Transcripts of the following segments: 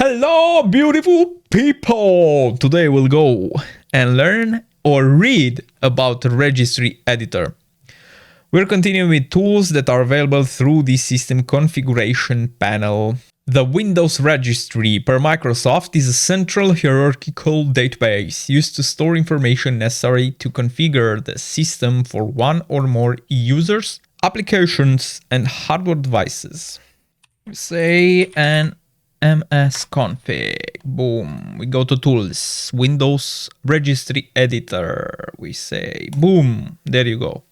Hello, beautiful people! Today we'll go and learn or read about the Registry editor. We're continuing with tools that are available through the system configuration panel. The Windows Registry per Microsoft is a central hierarchical database used to store information necessary to configure the system for one or more users, applications, and hardware devices. Say an msconfig, boom, we go to tools, Windows Registry Editor, we say, boom, there you go.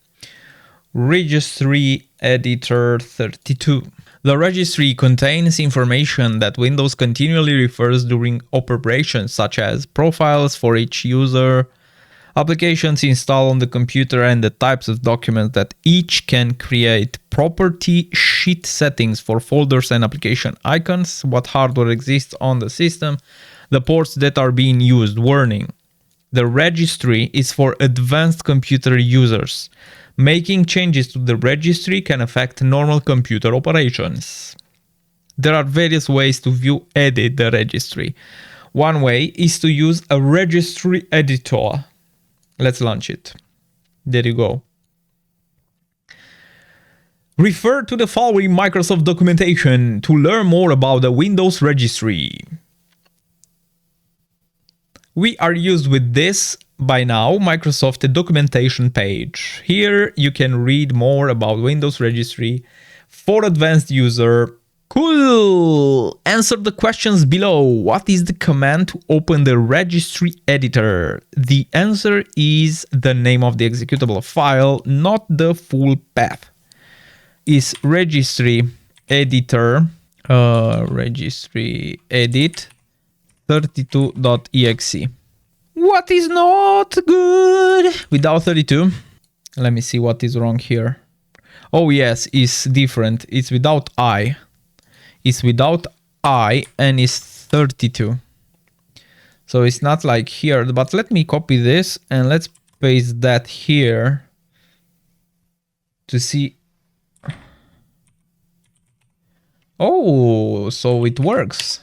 Registry Editor 32. The registry contains information that Windows continually refers during operations such as profiles for each user, applications installed on the computer, and the types of documents that each can create, property sheet settings for folders and application icons, what hardware exists on the system, the ports that are being used. Warning: the registry is for advanced computer users. Making changes to the registry can affect normal computer operations. There are various ways to view edit the registry. One way is to use a registry editor. Let's launch it. There you go. Refer to the following Microsoft documentation to learn more about the Windows Registry. We are used with this by now Microsoft documentation page. Here you can read more about Windows Registry for advanced user. Cool! Answer the questions below. What is the command to open the registry editor? The answer is the name of the executable file, not the full path. Is registry editor registry edit 32.exe. What is not good? Without 32. Let me see what is wrong here. Oh yes, it's different. It's without I. It's without I and it's 32. So it's not like here, but let me copy this and let's paste that here to see. Oh, so it works.